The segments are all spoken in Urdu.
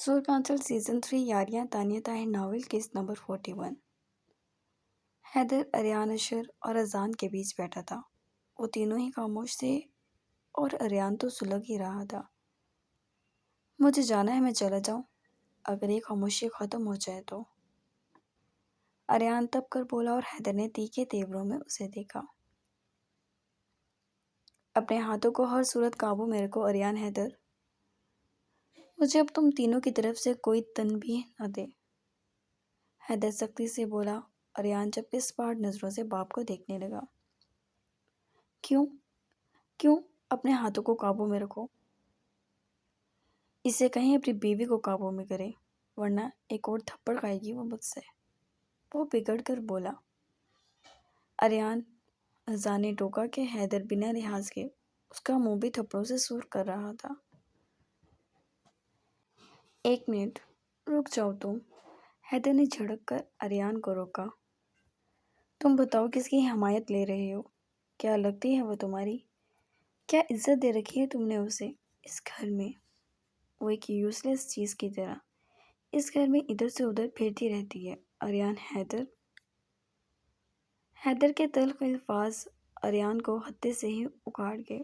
سورکانچل سیزن 3 یاریاں تانیہ طاہر ناول قسط نمبر 41۔ حیدر، اریان، اشر اور اذان کے بیچ بیٹھا تھا۔ وہ تینوں ہی خاموش تھے اور اریان تو سلگ ہی رہا تھا۔ مجھے جانا ہے، میں چلا جاؤں اگر یہ خاموشی ختم ہو جائے تو؟ اریان تپ کر بولا اور حیدر نے تیکھے تیوروں میں اسے دیکھا۔ اپنے ہاتھوں کو ہر صورت قابو میں رکھو اریان۔ حیدر، مجھے اب تم تینوں کی طرف سے کوئی تنبیہ نہ دے، حیدر سختی سے بولا۔ اریان چپکے سپاٹ نظروں سے باپ کو دیکھنے لگا۔ کیوں اپنے ہاتھوں کو قابو میں رکھو؟ اسے کہیں اپنی بیوی کو قابو میں کرے ورنہ ایک اور تھپڑ کھائے گی وہ مجھ سے، وہ بگڑ کر بولا۔ اریان، اذان نے ٹوکا کہ حیدر بنا لحاظ کے اس کا منہ بھی تھپڑوں سے سور کر رہا تھا۔ ایک منٹ رک جاؤ تم، حیدر نے جھڑک کر اریان کو روکا۔ تم بتاؤ کس کی حمایت لے رہے ہو؟ کیا لگتی ہے وہ تمہاری؟ کیا عزت دے رکھی ہے تم نے اسے اس گھر میں؟ وہ ایک یوز لیس چیز کی طرح اس گھر میں ادھر سے ادھر پھرتی رہتی ہے اریان۔ حیدر کے تلخ الفاظ اریان کو ہتے سے ہی اکھاڑ گئے۔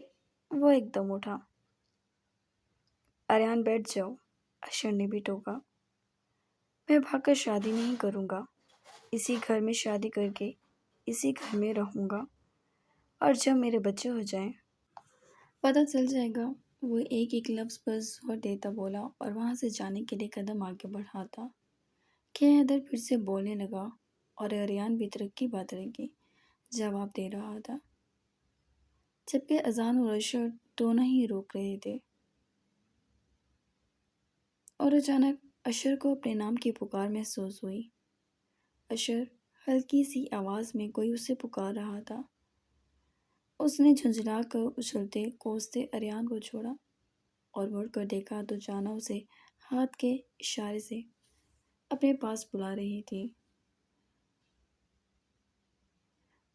وہ ایک دم اٹھا۔ اریان بیٹھ جاؤ، اشر نے بھی ٹوکا۔ میں بھاگ کر شادی نہیں کروں گا، اسی گھر میں شادی کر کے اسی گھر میں رہوں گا، اور جب میرے بچے ہو جائیں پتہ چل جائے گا۔ وہ ایک ایک لفظ پر زور دیتا بولا اور وہاں سے جانے کے لیے قدم آگے بڑھاتا کہ حیدر پھر سے بولنے لگا اور اریان بھی ترقی بات رہی جواب دے رہا تھا، جبکہ اذان اور اشر دونوں ہی روک رہے تھے۔ اور اچانک اشر کو اپنے نام کی پکار محسوس ہوئی۔ اشر، ہلکی سی آواز میں کوئی اسے پکار رہا تھا۔ اس نے جھنجھلا کر اچھلتے کوستے اریان کو چھوڑا اور مڑ کر دیکھا تو جانا اسے ہاتھ کے اشارے سے اپنے پاس بلا رہی تھی۔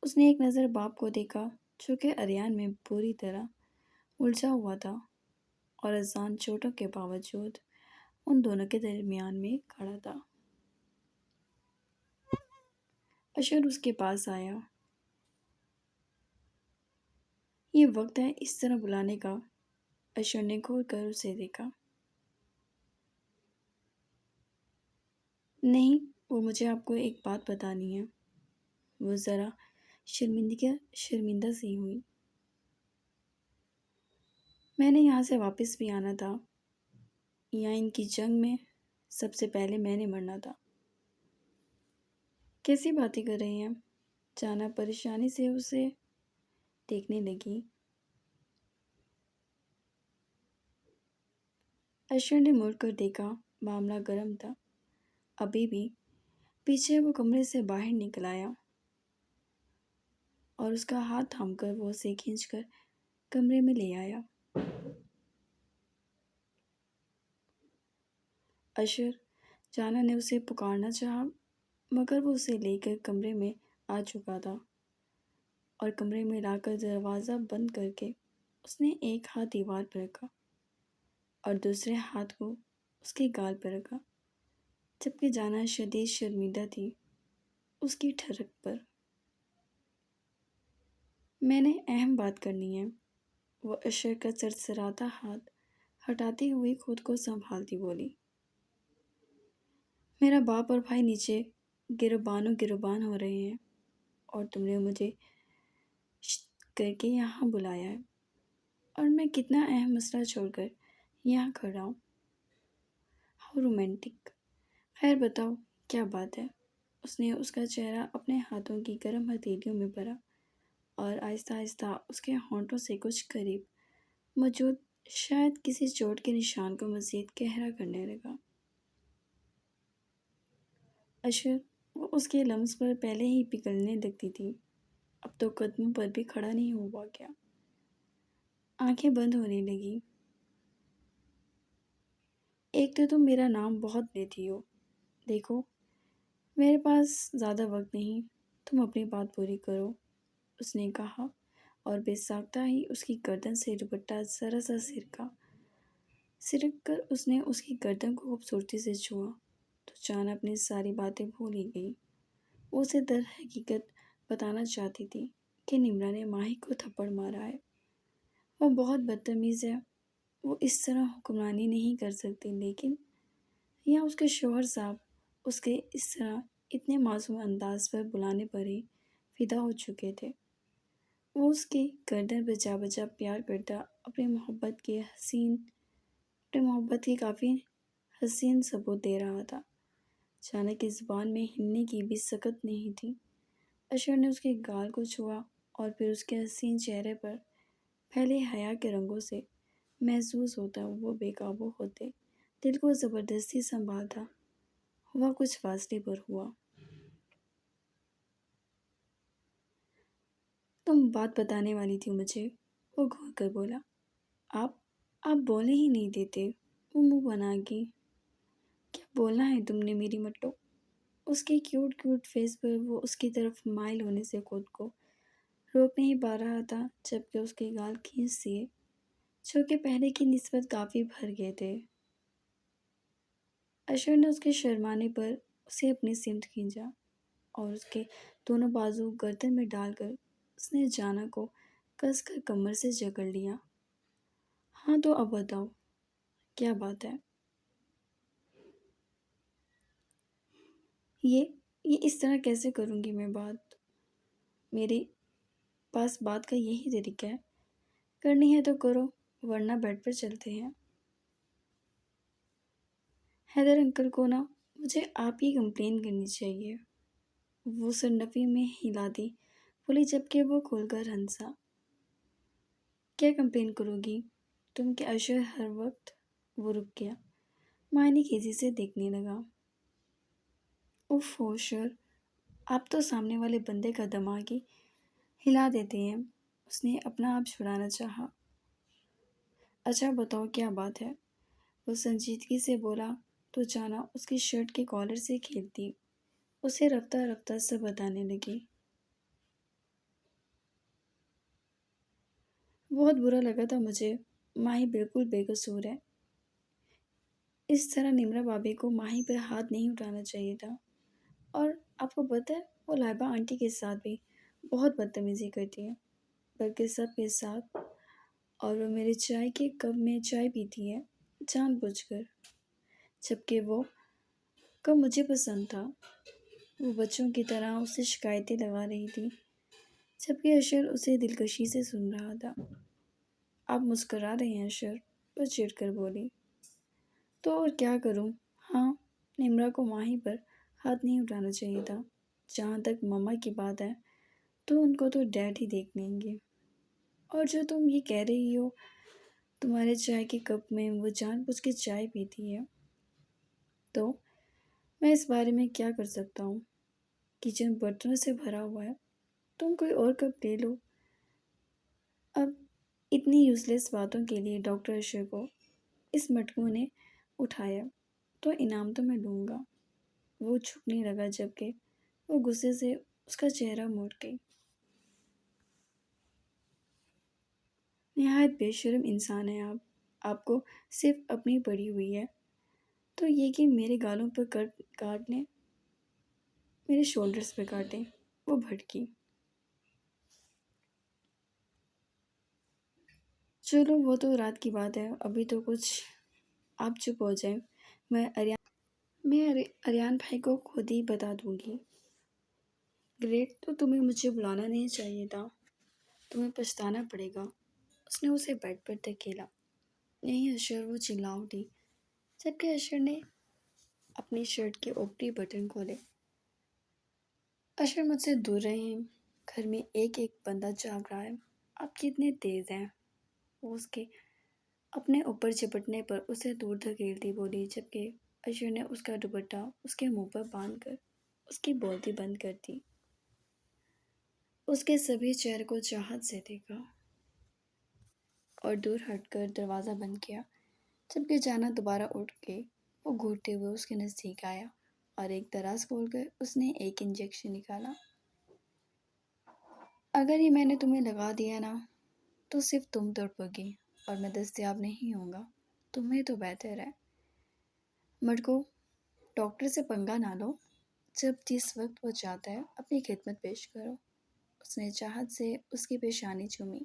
اس نے ایک نظر باپ کو دیکھا جو کہ اریان میں بری طرح الجھا ہوا تھا، اور اذان چوٹوں کے باوجود ان دونوں کے درمیان میں کھڑا تھا۔ اشر اس کے پاس آیا۔ یہ وقت ہے اس طرح بلانے کا؟ اشر نے گھور کر اسے دیکھا۔ نہیں، وہ مجھے آپ کو ایک بات بتانی ہے۔ وہ ذرا شرمندہ سی ہوئی۔ میں نے یہاں سے واپس بھی آنا تھا، یہاں ان کی جنگ میں سب سے پہلے میں نے مرنا تھا۔ کیسی باتیں کر رہی ہیں؟ جانا پریشانی سے اسے دیکھنے لگی۔ اشر نے مڑ کر دیکھا، معاملہ گرم تھا ابھی بھی۔ پیچھے وہ کمرے سے باہر نکل آیا اور اس کا ہاتھ تھام کر وہ اسے کھینچ کر کمرے میں لے آیا۔ اشر، جانا نے اسے پکارنا چاہا مگر وہ اسے لے کر کمرے میں آ چکا تھا، اور کمرے میں لا کر دروازہ بند کر کے اس نے ایک ہاتھ دیوار پر رکھا اور دوسرے ہاتھ کو اس کے گال پر رکھا، جبکہ جانا شدید شرمندہ تھی اس کی ٹھڑک پر۔ میں نے اہم بات کرنی ہے، وہ اشر کا سرسراتا ہاتھ ہٹاتی ہوئی خود کو سنبھالتی بولی۔ میرا باپ اور بھائی نیچے گروبان ہو رہے ہیں اور تم نے مجھے کر کے یہاں بلایا ہے، اور میں کتنا اہم مسئلہ چھوڑ کر یہاں کھڑا ہوں۔ How romantic! خیر بتاؤ کیا بات ہے؟ اس نے اس کا چہرہ اپنے ہاتھوں کی گرم ہتھیلیوں میں بھرا اور آہستہ آہستہ اس کے ہونٹوں سے کچھ قریب موجود شاید کسی چوٹ کے نشان کو مزید گہرا کرنے لگا۔ اشر، وہ اس کے لمس پر پہلے ہی پگھلنے لگتی تھی، اب تو قدموں پر بھی کھڑا نہیں ہوا گیا۔ آنکھیں بند ہونے لگی۔ ایک تو تم میرا نام بہت لیتی ہو، دیکھو میرے پاس زیادہ وقت نہیں، تم اپنی بات پوری کرو، اس نے کہا، اور بے ساختہ ہی اس کی گردن سے دوپٹہ ذرا سا سرکا سرک کر اس نے اس کی گردن کو خوبصورتی سے چھوا تو جان اپنی ساری باتیں بھول ہی گئی۔ وہ اسے در حقیقت بتانا چاہتی تھی کہ نمرا نے ماہی کو تھپڑ مارا ہے۔ وہ بہت بدتمیز ہے، وہ اس طرح حکمرانی نہیں کر سکتی، لیکن یہاں اس کے شوہر صاحب اس کے اس طرح اتنے معصوم انداز پر بلانے پر ہی فدا ہو چکے تھے۔ وہ اس کی گردن بجا بجا پیار کرتا، اپنے محبت کی کافی حسین ثبوت دے رہا تھا۔ اچانک کی زبان میں ہلنے کی بھی سکت نہیں تھی۔ اشر نے اس کے گال کو چھوا اور پھر اس کے حسین چہرے پر پھیلے حیا کے رنگوں سے محسوس ہوتا وہ بے قابو ہوتے دل کو زبردستی سنبھالتا ہوا کچھ فاصلے پر ہوا۔ تم بات بتانے والی تھی مجھے، وہ گھور کر بولا۔ آپ آپ بولنے ہی نہیں دیتے، وہ منہ بنا گئی۔ کیا بولنا ہے تم نے میری مٹو؟ اس کے کیوٹ کیوٹ فیس پر وہ اس کی طرف مائل ہونے سے خود کو روک نہیں پا رہا تھا، جبکہ اس کے گال کھینچ دیے جو کہ پہلے کی نسبت کافی بھر گئے تھے۔ اشر نے اس کے شرمانے پر اسے اپنی سمت کھینچا اور اس کے دونوں بازو گردن میں ڈال کر اس نے جانا کو کس کر کمر سے جکڑ لیا۔ ہاں تو اب بتاؤ کیا بات ہے؟ یہ اس طرح کیسے کروں گی میں بات؟ میرے پاس بات کا یہی طریقہ ہے، کرنی ہے تو کرو ورنہ بیڈ پر چلتے ہیں۔ حیدر انکل کو نا مجھے آپ کی کمپلین کرنی چاہیے، وہ سر نفی میں ہلا دی بولی جبکہ وہ کھول کر ہنسا۔ کیا کمپلین کرو گی تم کہ اشر ہر وقت؟ وہ رک گیا، معنی خیزی سے دیکھنے لگا۔ اوف اشر، آپ تو سامنے والے بندے کا دماغ ہی ہلا دیتے ہیں۔ اس نے اپنا آپ چھڑانا چاہا۔ اچھا بتاؤ کیا بات ہے؟ وہ سنجیدگی سے بولا تو جانا اس کی شرٹ کے کالر سے کھیلتی اسے رفتہ رفتہ سے بتانے لگی۔ بہت برا لگا تھا مجھے، ماہی بالکل بے قصور ہے۔ اس طرح نمرا بھابھی کو ماہی پر ہاتھ نہیں اٹھانا چاہیے تھا، اور آپ کو پتہ ہے وہ لائبہ آنٹی کے ساتھ بھی بہت بدتمیزی کرتی ہے، بلکہ سب کے ساتھ، اور وہ میرے چائے کے کپ میں چائے پیتی ہے جان بوجھ کر، جبکہ وہ کب مجھے پسند تھا۔ وہ بچوں کی طرح اسے شکایتیں لگا رہی تھی، جبکہ اشر اسے دلکشی سے سن رہا تھا۔ آپ مسکرا رہے ہیں اشر، وہ چڑ کر بولی۔ تو اور کیا کروں؟ ہاں، نمرا کو ماہی پر ہاتھ نہیں اٹھانا چاہیے تھا۔ جہاں تک مما کی بات ہے تو ان کو تو ڈیڈ ہی دیکھ لیں گے، اور جو تم یہ کہہ رہی ہو تمہارے چائے کے کپ میں وہ جان بوجھ کے چائے پیتی ہے، تو میں اس بارے میں کیا کر سکتا ہوں؟ کچن برتنوں سے بھرا ہوا ہے، تم کوئی اور کپ لے لو۔ اب اتنی یوز لیس باتوں کے لیے ڈاکٹر اشر کو اس مٹکو نے اٹھایا تو انعام تو میں لوں گا۔ وہ جھکنے لگا جبکہ وہ غصے سے اس کا چہرہ موڑ گئی۔ نہایت بے شرم انسان ہیں آپ کو صرف اپنی پڑی ہوئی ہے تو یہ کہ میرے گالوں پر کاٹ لیں، میرے شولڈرز پہ کاٹیں۔ وہ بھڑکی۔ چلو وہ تو رات کی بات ہے، ابھی تو کچھ آپ چپ ہو جائیں، میں اریان بھائی کو خود ہی بتا دوں گی۔ گریٹ، تو تمہیں مجھے بلانا نہیں چاہیے تھا، تمہیں پچھتانا پڑے گا۔ اس نے اسے بیڈ پر دھکیلا۔ نہیں اشر، وہ چلا اٹھی، جبکہ اشر نے اپنی شرٹ کے اوپری بٹن کھولے۔ اشر مجھ سے دور رہیں، گھر میں ایک ایک بندہ جاگ رہا ہے، آپ کتنے تیز ہیں۔ وہ اس کے اپنے اوپر چپٹنے پر اسے دور دھکیلتی بولی، جبکہ اشر نے اس کا دوپٹہ اس کے منہ پر باندھ کر اس کی بولتی بند کر دی۔ اس کے سبھی چہرے کو چاہت سے دیکھا اور دور ہٹ کر دروازہ بند کیا، جبکہ جانا دوبارہ اٹھ کے وہ گھورتے ہوئے اس کے نزدیک آیا اور ایک دراز کھول کر اس نے ایک انجیکشن نکالا۔ اگر یہ میں نے تمہیں لگا دیا نا تو صرف تم تڑپو گی اور میں دستیاب نہیں ہوں گا۔ تمہیں تو بہتر ہے۔ مرکو، ڈاکٹر سے پنگا نہ لو۔ جب جس وقت وہ چاہتا ہے اپنی خدمت پیش کرو۔ اس نے چاہت سے اس کی پیشانی چومی،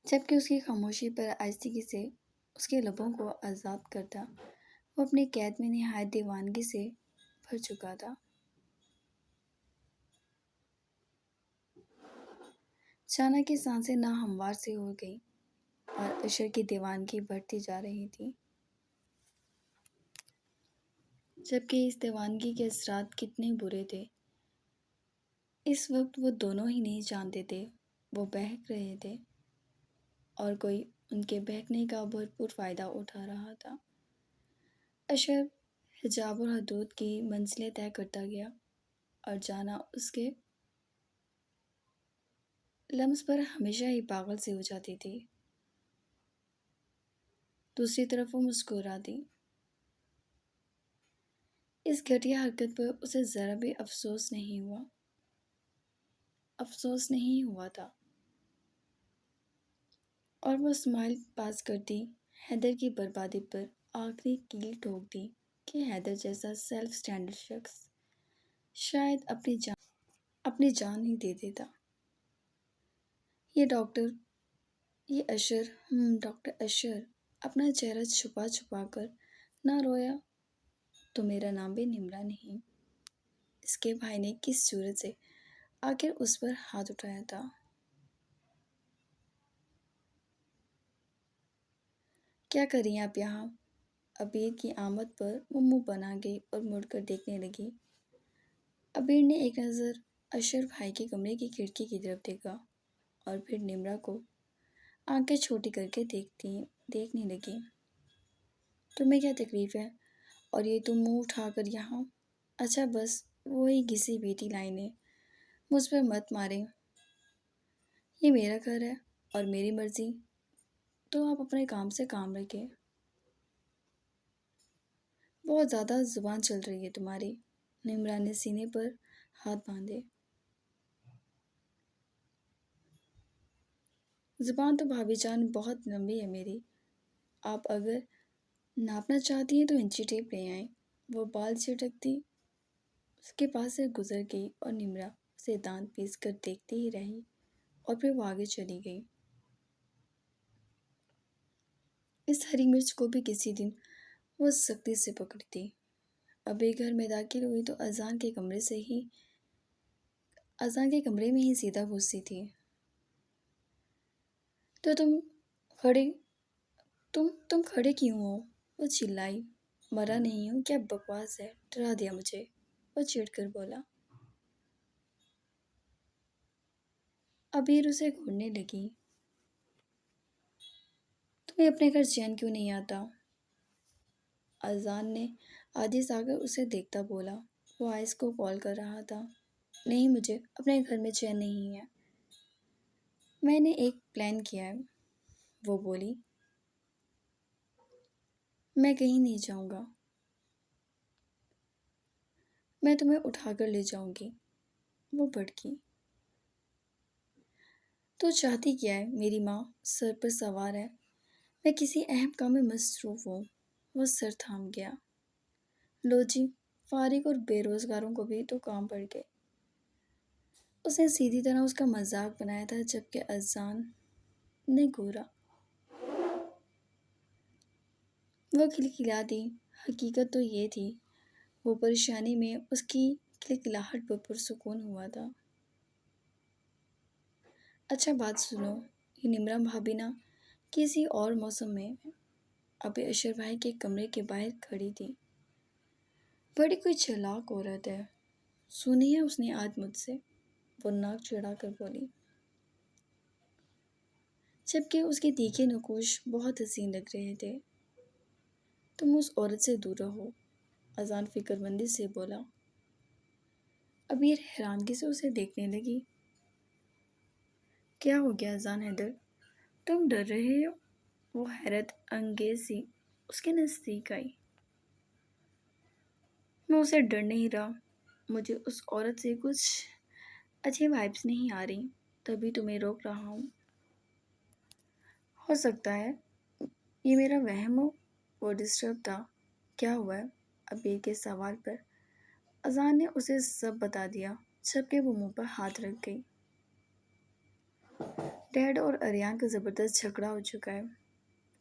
جبکہ اس کی خاموشی پر آہستگی سے اس کے لبوں کو آزاد کرتا۔ وہ اپنی قید میں نہایت دیوانگی سے بھر چکا تھا۔ چانا کی سانسیں ناہموار سے ہو گئیں اور اشر کی دیوانگی بڑھتی جا رہی تھی، جبکہ اس دیوانگی کے اثرات کتنے برے تھے اس وقت وہ دونوں ہی نہیں جانتے تھے۔ وہ بہک رہے تھے اور کوئی ان کے بہکنے کا بھرپور فائدہ اٹھا رہا تھا۔ اشر حجاب اور حدود کی منزلیں طے کرتا گیا اور جانا اس کے لمس پر ہمیشہ ہی پاگل سی ہو جاتی تھی۔ دوسری طرف وہ مسکراتی۔ اس گھٹیا حرکت پر اسے ذرا بھی افسوس نہیں ہوا تھا، اور وہ اسمائل پاس کرتی حیدر کی بربادی پر آخری کیل ٹھوک دی کہ حیدر جیسا سیلف سٹینڈرڈ شخص شاید اپنی جان ہی دے دیتا۔ ڈاکٹر اشر اپنا چہرہ چھپا چھپا کر نہ رویا تو میرا نام بھی نمرا نہیں۔ اس کے بھائی نے کس جرأت سے آخر اس پر ہاتھ اٹھایا تھا؟ کیا کر رہی ہیں آپ یہاں؟ عبیر کی آمد پر وہ منہ بنا گئی اور مڑ کر دیکھنے لگی۔ عبیر نے ایک نظر اشر بھائی کے کمرے کی کھڑکی کی طرف دیکھا اور پھر نمرا کو آنکھیں چھوٹی کر کے دیکھنے لگی۔ تمہیں کیا تکلیف ہے اور یہ تم منہ اٹھا کر یہاں؟ اچھا بس وہی گھسی بیٹی لائنیں مجھ پر مت ماریں۔ یہ میرا گھر ہے اور میری مرضی، تو آپ اپنے کام سے کام رکھیں۔ بہت زیادہ زبان چل رہی ہے تمہاری۔ نمرا نے سینے پر ہاتھ باندھے۔ زبان تو بھابھی جان بہت لمبی ہے میری۔ آپ اگر ناپنا چاہتی ہیں تو انچی ٹیپ لے آئیں۔ وہ بال جھٹکتی اس کے پاس سے گزر گئی اور نمرا اسے دانت پیس کر دیکھتی ہی رہی اور پھر وہ آگے چلی گئی۔ اس ہری مرچ کو بھی کسی دن وہ سختی سے پکڑتی۔ ابھی گھر میں داخل ہوئی تو اذان کے کمرے میں ہی سیدھا گھستی تھی۔ تو تم کھڑے کیوں ہو؟ وہ چلائی۔ مرا نہیں ہوں، کیا بکواس ہے، ڈرا دیا مجھے، وہ چڑ کر بولا۔ عبیر اسے گھورنے لگی۔ تمہیں اپنے گھر چین کیوں نہیں آتا؟ اذان نے عاجز آ کر اسے دیکھتا بولا۔ وہ آئس کو کال کر رہا تھا۔ نہیں، مجھے اپنے گھر میں چین نہیں ہے۔ میں نے ایک پلان کیا ہے، وہ بولی۔ میں کہیں نہیں جاؤں گا۔ میں تمہیں اٹھا کر لے جاؤں گی، وہ بھڑکی۔ تو چاہتی کیا ہے؟ میری ماں سر پر سوار ہے، میں کسی اہم کام میں مصروف ہوں۔ وہ سر تھام گیا۔ لو جی، فارغ اور بے روزگاروں کو بھی تو کام پڑ گئے۔ اس نے سیدھی طرح اس کا مذاق بنایا تھا، جبکہ اذان نے گھورا۔ وہ کھلکھلا دی۔ حقیقت تو یہ تھی وہ پریشانی میں اس کی کھلکھلاہٹ پر پرسکون ہوا تھا۔ اچھا بات سنو، یہ نمرا بھابھی نا کسی اور موسم میں ابھی اشر بھائی کے کمرے کے باہر کھڑی تھی۔ بڑی کوئی چالاک عورت ہے، سنی ہے اس نے آج مجھ سے، وہ ناک چڑھا کر بولی، جبکہ اس کے تیکھے نقوش بہت حسین لگ رہے تھے۔ تم اس عورت سے دور رہو، اذان فکر مندی سے بولا۔ عبیر حیرانگی سے اسے دیکھنے لگی۔ کیا ہو گیا اذان حیدر؟ تم ڈر رہے ہو؟ وہ حیرت انگیز سی اس کے نزدیک آئی۔ میں اسے ڈر نہیں رہا، مجھے اس عورت سے کچھ اچھی وائبس نہیں آ رہی، تبھی تمہیں روک رہا ہوں۔ ہو سکتا ہے یہ میرا وہم ہو، وہ ڈسٹرب تھا۔ کیا ہوا ہے؟ ابیر کے سوال پر اذان نے اسے سب بتا دیا، جبکہ وہ منہ پر ہاتھ رکھ گئی۔ ڈیڈ اور اریان کا زبردست جھگڑا ہو چکا ہے۔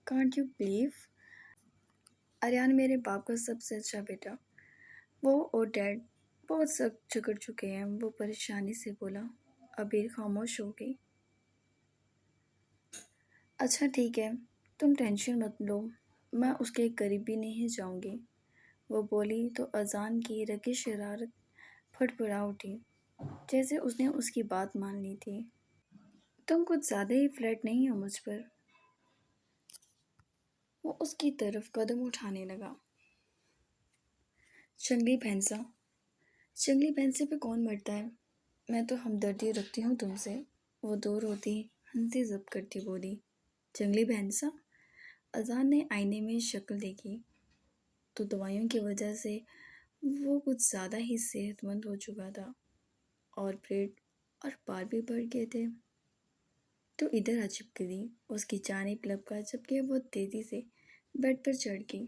Can't you believe? اریان میرے باپ کا سب سے اچھا بیٹا، وہ اور ڈیڈ بہت سخت جھگڑ چکے ہیں، وہ پریشانی سے بولا۔ ابیر خاموش ہو گئی۔ اچھا ٹھیک ہے، تم ٹینشن مت لو، میں اس کے قریب بھی نہیں جاؤں گی، وہ بولی تو اذان کی رگی شرارت پھٹ پڑا اٹھی، جیسے اس نے اس کی بات مان لی تھی۔ تم کچھ زیادہ ہی فلیٹ نہیں ہو مجھ پر؟ وہ اس کی طرف قدم اٹھانے لگا۔ جنگلی بھینسا، جنگلی بھینسے پہ کون مرتا ہے؟ میں تو ہمدردی رکھتی ہوں تم سے، وہ دور ہوتی ہنسی ضبط کرتی بولی۔ جنگلی بھینسا؟ اذان نے آئینے میں شکل دیکھی تو دوائیوں کی وجہ سے وہ کچھ زیادہ ہی صحت مند ہو چکا تھا، اور بریڈ اور بال بھی بڑھ گئے تھے۔ تو ادھر آ چپک دی اس کی جانب لپکا، جبکہ وہ تیزی سے بیڈ پر چڑھ گئی۔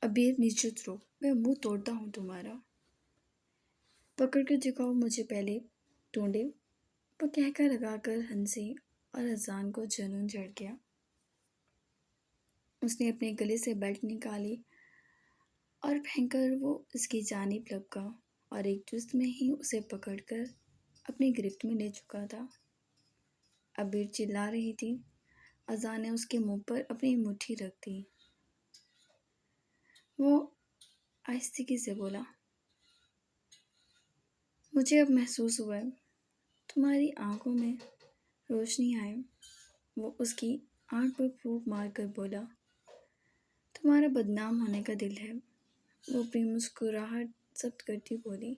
ابیر نیچے اترو، میں منہ توڑتا ہوں تمہارا، پکڑ کر دکھاؤ مجھے پہلے، ٹونڈے، وہ کہہ کر لگا کر ہنسی اور اذان کو جنون چڑھ گیا۔ اس نے اپنے گلے سے بیلٹ نکالی اور پھینک کر وہ اس کی جانب لپکا اور ایک جست میں ہی اسے پکڑ کر اپنی گرفت میں لے چکا تھا۔ ابیر چلا رہی تھی، اذان نے اس کے منہ پر اپنی مٹھی رکھ دی۔ وہ آہستگی سے بولا، مجھے اب محسوس ہوا ہے، تمہاری آنکھوں میں روشنی آئے، وہ اس کی آنکھ پر پھونک مار کر بولا۔ تمہارا بدنام ہونے کا دل ہے، وہ اپنی مسکراہٹ ضبط کرتی بولی۔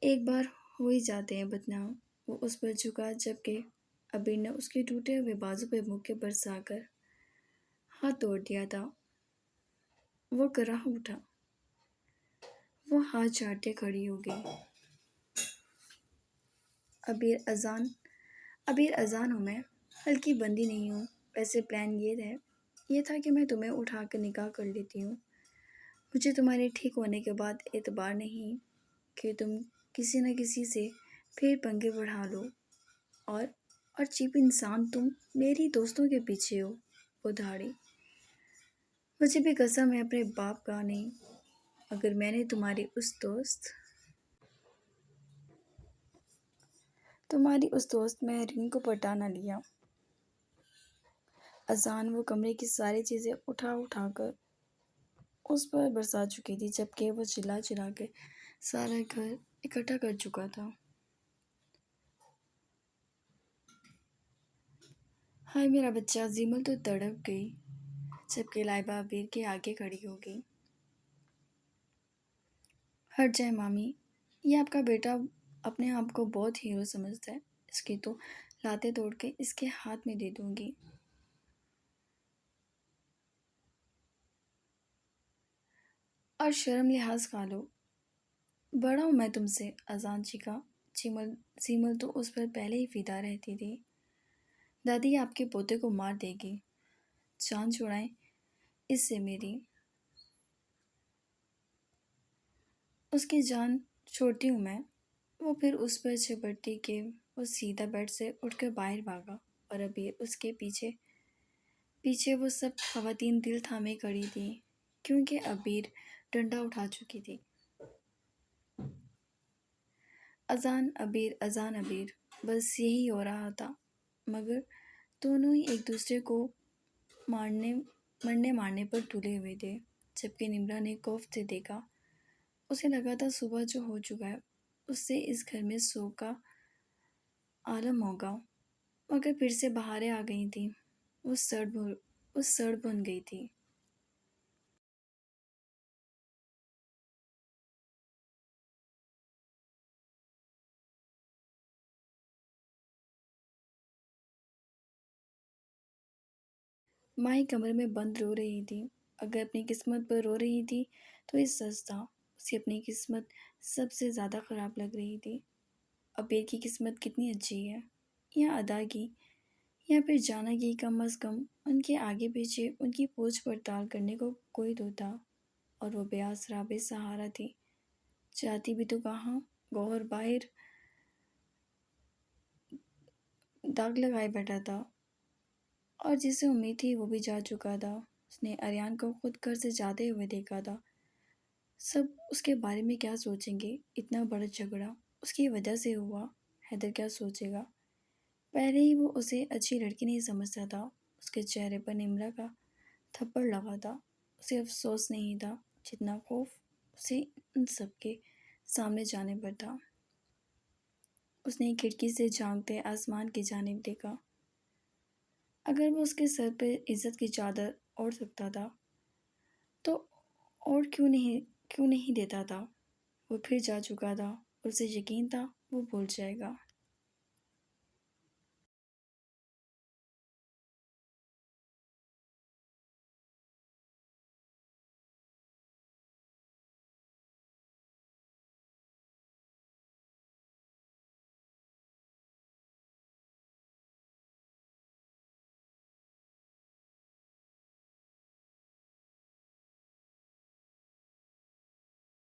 ایک بار ہو ہی جاتے ہیں بدنام، وہ اس پر جھکا، جبکہ ابیر نے اس کے ٹوٹے ہوئے بازو پہ مکے برسا کر ہاتھ توڑ دیا تھا۔ وہ کراہ اٹھا، وہ ہاتھ جھاڑتے کھڑی ہو گئی۔ ابیر اذان ہوں میں، ہلکی بندی نہیں ہوں، ویسے پلان یہ تھا کہ میں تمہیں اٹھا کر نکاح کر لیتی ہوں۔ مجھے تمہارے ٹھیک ہونے کے بعد اعتبار نہیں کہ تم کسی نہ کسی سے پھر پنگے بڑھا لو، اور چیپ انسان تم میری دوستوں کے پیچھے ہو، وہ دھاڑی۔ مجھے بھی قسم ہے اپنے باپ کا نہیں، اگر میں نے تمہاری اس دوست مہرین کو پٹا نہ لیا۔ اذان وہ کمرے کی ساری چیزیں اٹھا کر اس پر برسا چکی تھی، جبکہ وہ چلا چلا کے سارا گھر اکٹھا کر چکا تھا۔ ہائے میرا بچہ، زیمل تو تڑپ گئی، جبکہ لائبہ ابیر کے آگے کھڑی ہو گئی۔ ہٹ جائے مامی، یہ آپ کا بیٹا اپنے آپ کو بہت ہیرو سمجھتا ہے، اس کی تو لاتیں توڑ کے اس کے ہاتھ میں دے دوں گی۔ اور شرم لحاظ کھا لو، بڑا ہوں میں تم سے، اذان چیخا۔ زیمل تو اس پر پہلے ہی فدا رہتی تھی۔ دادی آپ کے پوتے کو مار دے گی، جان چھڑائیں اس سے میری۔ اس کی جان چھوڑتی ہوں میں، وہ پھر اس پر جھپٹتی کہ وہ سیدھا بیڈ سے اٹھ کر باہر بھاگا، اور ابیر اس کے پیچھے وہ سب خواتین دل تھامے کھڑی تھیں، کیونکہ ابیر ڈنڈا اٹھا چکی تھی۔ اذان ابیر، بس یہی ہو رہا تھا، مگر دونوں ہی ایک دوسرے کو مرنے پر تلے ہوئے تھے۔ جبکہ نمرا نے خوف سے دیکھا، اسے لگا تھا صبح جو ہو چکا ہے اس سے اس گھر میں سوگ کا عالم ہوگا، مگر پھر سے بہاریں آ گئی تھیں، وہ سڑ بن گئی تھی۔ ماہی کمرے میں بند رو رہی تھی، اگر اپنی قسمت پر رو رہی تھی تو یہ سچ تھا، اسے اپنی قسمت سب سے زیادہ خراب لگ رہی تھی۔ ابیر کی قسمت کتنی اچھی ہے، یا ادا کی، یا پھر جانا کہ کم از کم ان کے آگے پیچھے ان کی پوچھ پڑتال کرنے کو کوئی تو تھا، اور وہ بے آسرا بے سہارا تھی۔ جاتی بھی تو کہاں، گوہر باہر داغ لگائے بیٹھا تھا، اور جسے امید تھی وہ بھی جا چکا تھا۔ اس نے اریان کو خود گھر سے جاتے ہوئے دیکھا تھا۔ سب اس کے بارے میں کیا سوچیں گے؟ اتنا بڑا جھگڑا اس کی وجہ سے ہوا، حیدر کیا سوچے گا؟ پہلے ہی وہ اسے اچھی لڑکی نہیں سمجھتا تھا۔ اس کے چہرے پر نمرہ کا تھپڑ لگا تھا۔ اسے افسوس نہیں تھا جتنا خوف اسے ان سب کے سامنے جانے پر تھا۔ اس نے کھڑکی سے جھانکتے آسمان کی جانب دیکھا۔ اگر وہ اس کے سر پہ عزت کی چادر اوڑھ سکتا تھا تو اور کیوں نہیں دیتا تھا؟ وہ پھر جا چکا تھا اور اسے یقین تھا وہ بھول جائے گا۔